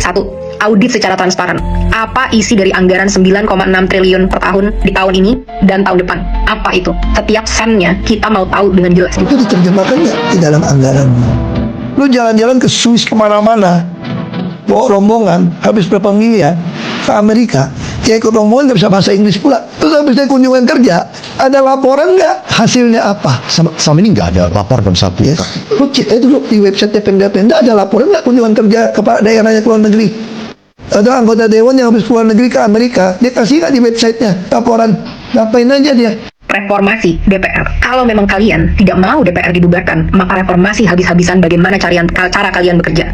Satu, audit secara transparan. Apa isi dari anggaran 9,6 triliun per tahun di tahun ini dan tahun depan? Apa itu? Setiap sennya kita mau tahu dengan jelas. Itu diterjemahkan nggak di dalam anggaran? Lu jalan-jalan ke Swiss kemana-mana, bawa rombongan, habis berapa miliar ke Amerika, ya ikut rombongan nggak bisa bahasa Inggris pula. Terus habis dari kunjungan kerja, ada laporan nggak? Hasilnya apa? Sama ini nggak ada lapor dan satu. Yes. Lu cek itu dulu di website Pemda, ada laporan nggak kunjungan kerja ke daerahnya ke luar negeri? Ada anggota dewan yang habis keluar negeri ke Amerika, dia kasih nggak di websitenya laporan? Ngapain aja dia? Reformasi DPR. Kalau memang kalian tidak mau DPR dibubarkan, maka reformasi habis-habisan bagaimana cara kalian bekerja.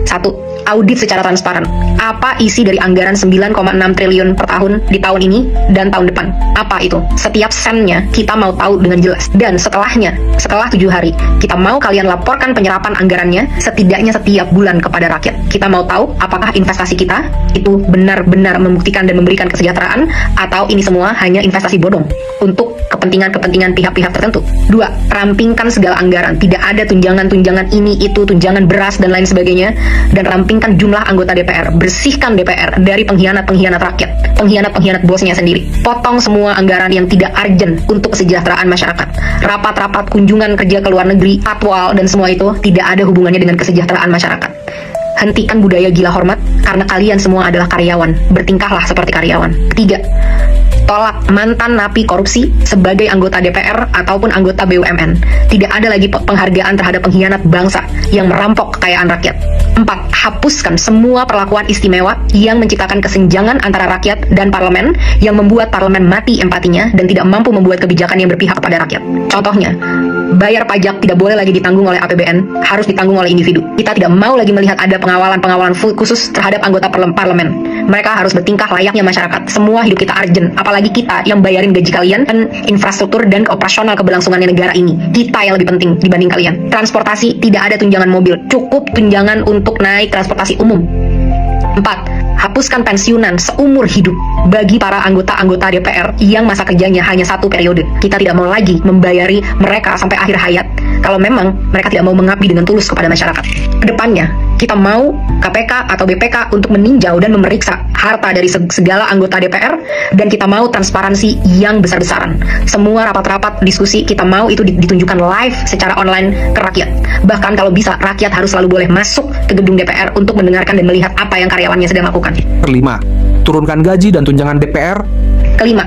Satu, audit secara transparan. Apa isi dari anggaran 9,6 triliun per tahun di tahun ini dan tahun depan? Apa itu? Setiap sennya kita mau tahu dengan jelas. Dan setelahnya, setelah 7 hari, kita mau kalian laporkan penyerapan anggarannya setidaknya setiap bulan kepada rakyat. Kita mau tahu apakah investasi kita itu benar-benar membuktikan dan memberikan kesejahteraan, atau ini semua hanya investasi bodong untuk kepentingan pihak-pihak tertentu. Dua, rampingkan segala anggaran. Tidak ada tunjangan ini, itu, tunjangan beras, dan lain sebagainya. Dan rampingkan jumlah anggota DPR. Bersihkan DPR dari pengkhianat-pengkhianat rakyat, pengkhianat-pengkhianat bosnya sendiri. Potong semua anggaran yang tidak urgent untuk kesejahteraan masyarakat. Rapat-rapat, kunjungan kerja ke luar negeri, patwal, dan semua itu tidak ada hubungannya dengan kesejahteraan masyarakat. Hentikan budaya gila hormat, karena kalian semua adalah karyawan. Bertingkahlah seperti karyawan. Ketiga, tolak mantan napi korupsi sebagai anggota DPR ataupun anggota BUMN. Tidak ada lagi penghargaan terhadap pengkhianat bangsa yang merampok kekayaan rakyat. 4. Hapuskan semua perlakuan istimewa yang menciptakan kesenjangan antara rakyat dan parlemen, yang membuat parlemen mati empatinya dan tidak mampu membuat kebijakan yang berpihak kepada rakyat. Contohnya, bayar pajak tidak boleh lagi ditanggung oleh APBN, harus ditanggung oleh individu. Kita tidak mau lagi melihat ada pengawalan khusus terhadap anggota parlemen. Mereka harus bertingkah layaknya masyarakat. Semua hidup kita urgent, apalagi kita yang bayarin gaji kalian dan infrastruktur dan operasional keberlangsungan negara ini. Kita yang lebih penting dibanding kalian. Transportasi, tidak ada tunjangan mobil, cukup tunjangan untuk naik transportasi umum. 4. Hapuskan pensiunan seumur hidup bagi para anggota-anggota DPR yang masa kerjanya hanya 1 periode. Kita tidak mau lagi membayari mereka sampai akhir hayat kalau memang mereka tidak mau mengabdi dengan tulus kepada masyarakat. Kedepannya, kita mau KPK atau BPK untuk meninjau dan memeriksa harta dari segala anggota DPR, dan kita mau transparansi yang besar-besaran. Semua rapat-rapat diskusi kita mau itu ditunjukkan live secara online ke rakyat. Bahkan kalau bisa, rakyat harus selalu boleh masuk ke gedung DPR untuk mendengarkan dan melihat apa yang karyawannya sedang lakukan. Kelima, turunkan gaji dan tunjangan DPR. Kelima,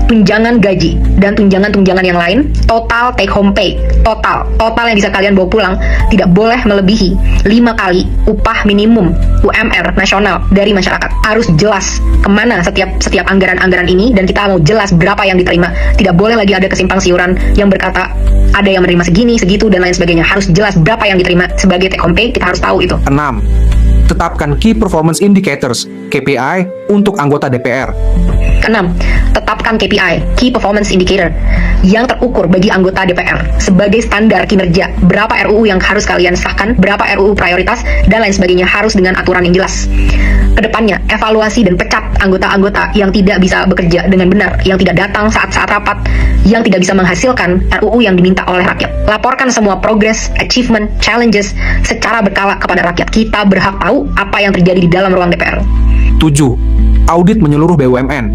tunjangan gaji dan tunjangan-tunjangan yang lain, total take home pay, total yang bisa kalian bawa pulang, tidak boleh melebihi 5 kali upah minimum UMR nasional dari masyarakat. Harus jelas kemana setiap anggaran-anggaran ini, dan kita mau jelas berapa yang diterima. Tidak boleh lagi ada kesimpang siuran yang berkata ada yang menerima segini, segitu, dan lain sebagainya. Harus jelas berapa yang diterima sebagai take home pay, kita harus tahu itu. 6. Tetapkan Key Performance Indicators (KPI) untuk anggota DPR. Keenam, tetapkan KPI, Key Performance Indicator, yang terukur bagi anggota DPR sebagai standar kinerja. Berapa RUU yang harus kalian sahkan, berapa RUU prioritas, dan lain sebagainya, harus dengan aturan yang jelas. Kedepannya, evaluasi dan pecat anggota-anggota yang tidak bisa bekerja dengan benar, yang tidak datang saat-saat rapat, yang tidak bisa menghasilkan RUU yang diminta oleh rakyat. Laporkan semua progress, achievement, challenges secara berkala kepada rakyat. Kita berhak tahu apa yang terjadi di dalam ruang DPR. 7. Audit menyeluruh BUMN.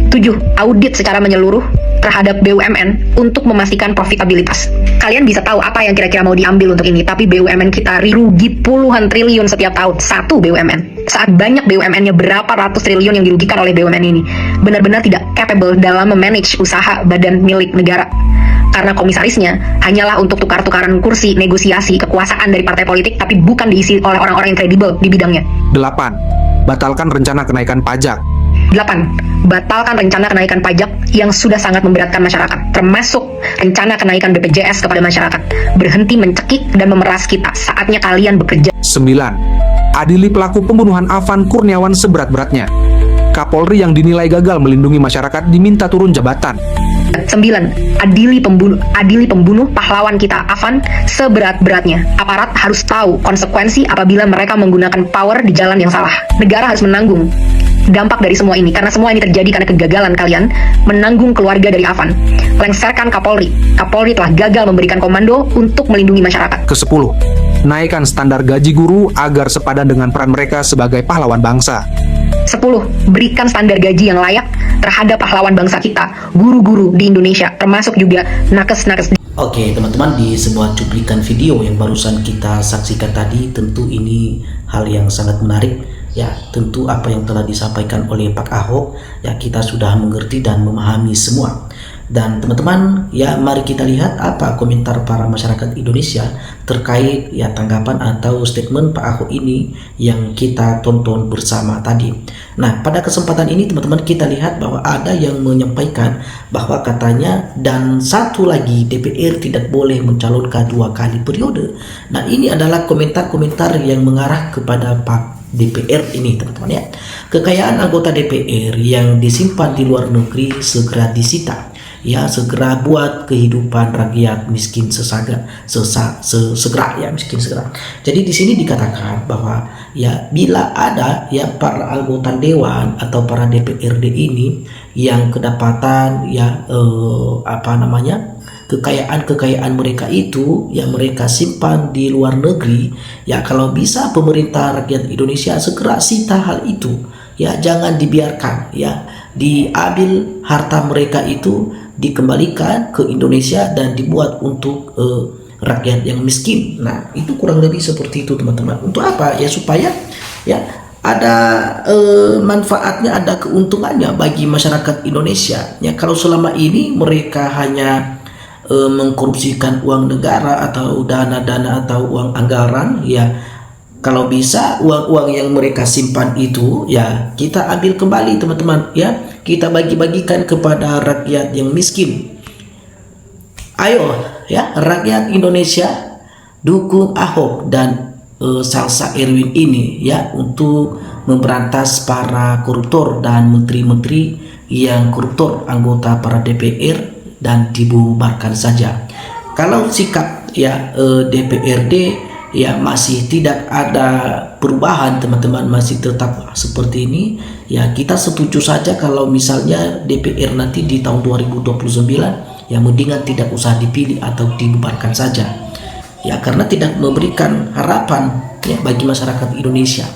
7. Audit secara menyeluruh terhadap BUMN untuk memastikan profitabilitas. Kalian bisa tahu apa yang kira-kira mau diambil untuk ini, tapi BUMN kita rugi puluhan triliun setiap tahun. Satu BUMN. Saat banyak BUMN-nya berapa ratus triliun yang dirugikan oleh BUMN ini. Benar-benar tidak capable dalam memanage usaha badan milik negara. Karena komisarisnya hanyalah untuk tukar-tukaran kursi, negosiasi, kekuasaan dari partai politik, tapi bukan diisi oleh orang-orang yang kredibel di bidangnya. 8. Batalkan rencana kenaikan pajak. 8. Batalkan rencana kenaikan pajak yang sudah sangat memberatkan masyarakat, termasuk rencana kenaikan BPJS kepada masyarakat. Berhenti mencekik dan memeras kita. Saatnya kalian bekerja. 9. Adili pelaku pembunuhan Afan Kurniawan seberat-beratnya. Kapolri yang dinilai gagal melindungi masyarakat diminta turun jabatan. 9. Adili pembunuh pahlawan kita Afan seberat-beratnya. Aparat harus tahu konsekuensi apabila mereka menggunakan power di jalan yang salah. Negara harus menanggung dampak dari semua ini, karena semua ini terjadi karena kegagalan kalian menanggung keluarga dari Afan. Lengserkan Kapolri. Kapolri telah gagal memberikan komando untuk melindungi masyarakat. Ke-10. naikkan standar gaji guru agar sepadan dengan peran mereka sebagai pahlawan bangsa. 10. Berikan standar gaji yang layak terhadap pahlawan bangsa kita, guru-guru di Indonesia, termasuk juga nakes-nakes. Oke teman-teman, di sebuah cuplikan video yang barusan kita saksikan tadi, tentu ini hal yang sangat menarik. Ya, tentu apa yang telah disampaikan oleh Pak Ahok, ya kita sudah mengerti dan memahami semua. Dan teman-teman, ya mari kita lihat apa komentar para masyarakat Indonesia terkait ya tanggapan atau statement Pak Ahok ini yang kita tonton bersama tadi. Nah, pada kesempatan ini teman-teman kita lihat bahwa ada yang menyampaikan bahwa katanya dan satu lagi DPR tidak boleh mencalonkan 2 kali periode. Nah, ini adalah komentar-komentar yang mengarah kepada Pak DPR ini teman-teman ya. Kekayaan anggota DPR yang disimpan di luar negeri segera disita. Ya, segera buat kehidupan rakyat miskin segera ya, miskin segera. Jadi di sini dikatakan bahwa ya bila ada ya para anggota dewan atau para DPRD ini yang kedapatan ya kekayaan mereka itu yang mereka simpan di luar negeri, ya kalau bisa pemerintah rakyat Indonesia segera sita hal itu, ya jangan dibiarkan, ya diambil harta mereka itu, dikembalikan ke Indonesia dan dibuat untuk rakyat yang miskin. Nah, itu kurang lebih seperti itu teman-teman. Untuk apa? Ya supaya ya ada manfaatnya, ada keuntungannya bagi masyarakat Indonesia. Ya kalau selama ini mereka hanya mengkorupsikan uang negara atau dana-dana atau uang anggaran, ya kalau bisa uang-uang yang mereka simpan itu ya kita ambil kembali teman-teman, ya kita bagi-bagikan kepada rakyat yang miskin. Ayo ya rakyat Indonesia, dukung Ahok dan Salsa Erwin ini ya untuk memberantas para koruptor dan menteri-menteri yang koruptor, anggota para DPR, dan dibubarkan saja. Kalau sikap ya DPRD ya masih tidak ada perubahan teman-teman, masih tetap seperti ini, ya kita setuju saja kalau misalnya DPR nanti di tahun 2029 ya mendingan tidak usah dipilih atau dibubarkan saja, ya karena tidak memberikan harapan ya bagi masyarakat Indonesia.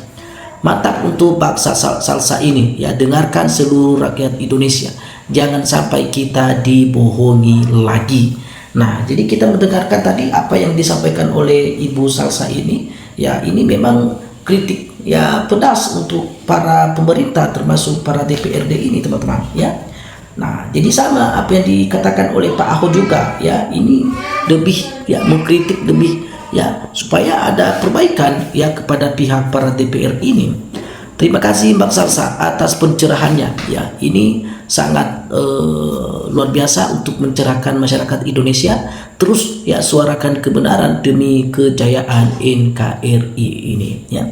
Mantap untuk bangsa Salsa ini, ya dengarkan seluruh rakyat Indonesia, jangan sampai kita dibohongi lagi. Nah, jadi kita mendengarkan tadi apa yang disampaikan oleh Ibu Salsa ini, ya ini memang kritik ya pedas untuk para pemerintah termasuk para DPRD ini teman-teman ya. Nah, jadi sama apa yang dikatakan oleh Pak Ahok juga, ya ini lebih ya mengkritik lebih ya supaya ada perbaikan ya kepada pihak para DPR ini. Terima kasih Mbak Salsa atas pencerahannya, ya ini sangat luar biasa untuk mencerahkan masyarakat Indonesia. Terus ya suarakan kebenaran demi kejayaan NKRI ini ya.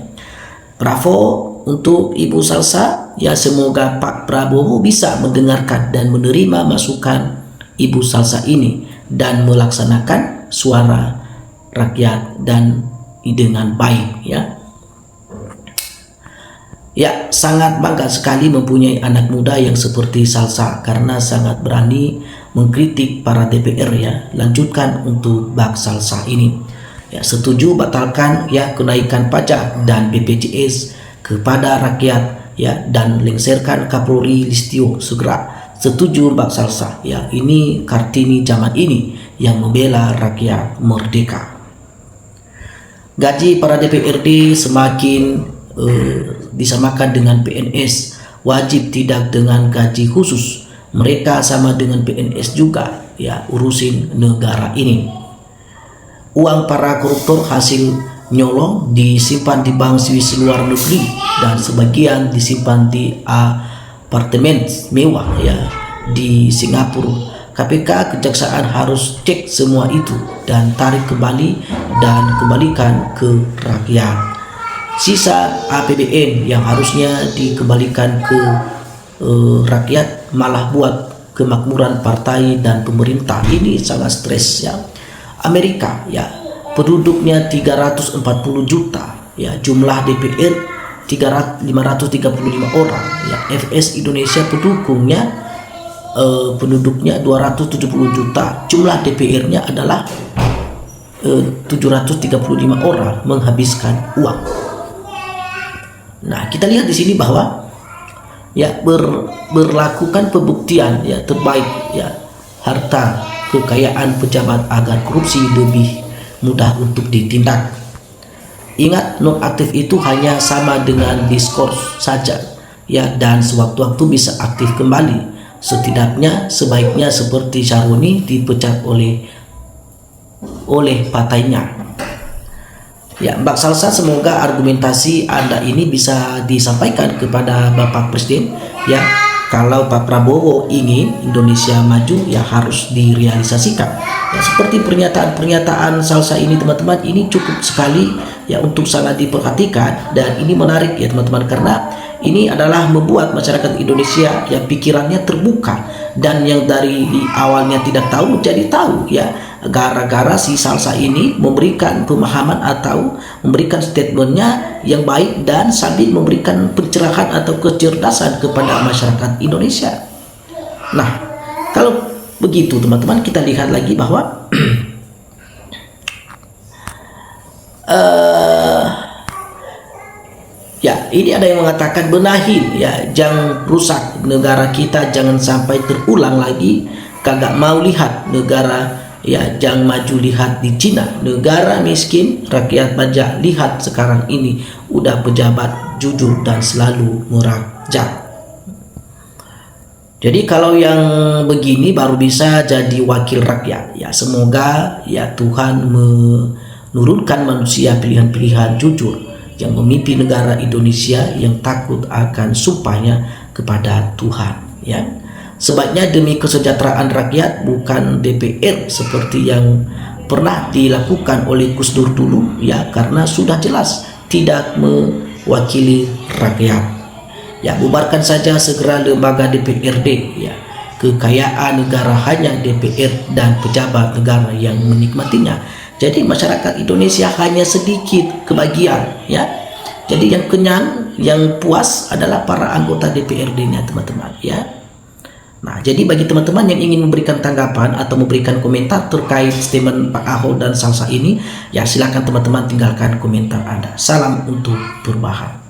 Bravo untuk Ibu Salsa, ya semoga Pak Prabowo bisa mendengarkan dan menerima masukan Ibu Salsa ini dan melaksanakan suara rakyat dan dengan baik ya. Ya, sangat bangga sekali mempunyai anak muda yang seperti Salsa karena sangat berani mengkritik para DPR ya. Lanjutkan untuk Bak Salsa ini. Ya, setuju batalkan ya kenaikan pajak dan BPJS kepada rakyat ya dan lengserkan Kapolri Listio segera. Setuju Bak Salsa ya. Ini Kartini zaman ini yang membela rakyat merdeka. Gaji para DPRD semakin disamakan dengan PNS, wajib tidak dengan gaji khusus, mereka sama dengan PNS juga ya, urusin negara ini. Uang para koruptor hasil nyolong disimpan di bank Swiss luar negeri dan sebagian disimpan di apartemen mewah ya di Singapura. KPK kejaksaan harus cek semua itu dan tarik kembali dan kembalikan ke rakyat. Sisa APBN yang harusnya dikembalikan ke rakyat malah buat kemakmuran partai dan pemerintah. Ini sangat stres ya. Amerika ya penduduknya 340 juta ya, jumlah DPR 535 orang ya. FS Indonesia penduduknya 270 juta, jumlah DPR-nya adalah 735 orang menghabiskan uang. Nah, kita lihat di sini bahwa ya berlakukan pembuktian ya terbaik ya harta kekayaan pejabat agar korupsi lebih mudah untuk ditindak. Ingat, nonaktif itu hanya sama dengan diskors saja ya, dan sewaktu-waktu bisa aktif kembali. Setidaknya sebaiknya seperti Syaroni dipecat oleh partainya. Ya, Mbak Salsa, semoga argumentasi Anda ini bisa disampaikan kepada Bapak Presiden ya. Kalau Pak Prabowo ingin Indonesia maju ya harus direalisasikan. Ya, seperti pernyataan Salsa ini teman-teman, ini cukup sekali ya untuk sangat diperhatikan, dan ini menarik ya teman-teman, karena ini adalah membuat masyarakat Indonesia yang pikirannya terbuka, dan yang dari awalnya tidak tahu menjadi tahu ya, gara-gara si Salsa ini memberikan pemahaman atau memberikan statementnya yang baik dan sambil memberikan pencerahan atau kecerdasan kepada masyarakat Indonesia. Nah, kalau begitu teman-teman, kita lihat lagi bahwa ya, ini ada yang mengatakan benahin ya, jangan rusak negara kita, jangan sampai terulang lagi. Kagak mau lihat negara ya, jangan maju, lihat di Cina, negara miskin, rakyat pajak. Lihat sekarang ini udah pejabat jujur dan selalu merakyat. Jadi kalau yang begini baru bisa jadi wakil rakyat ya. Semoga ya Tuhan menurunkan manusia pilihan-pilihan jujur yang memimpin negara Indonesia, yang takut akan sumpahnya kepada Tuhan ya. Sebaiknya demi kesejahteraan rakyat, bukan DPR seperti yang pernah dilakukan oleh Gus Dur dulu ya, karena sudah jelas tidak mewakili rakyat. Ya, bubarkan saja segera lembaga DPRD ya. Kekayaan negara hanya DPR dan pejabat negara yang menikmatinya. Jadi masyarakat Indonesia hanya sedikit kebagian ya. Jadi yang kenyang, yang puas adalah para anggota DPRD-nya teman-teman ya. Nah, jadi bagi teman-teman yang ingin memberikan tanggapan atau memberikan komentar terkait statement Pak Ahok dan Salsa ini, ya silakan teman-teman tinggalkan komentar Anda. Salam untuk perubahan.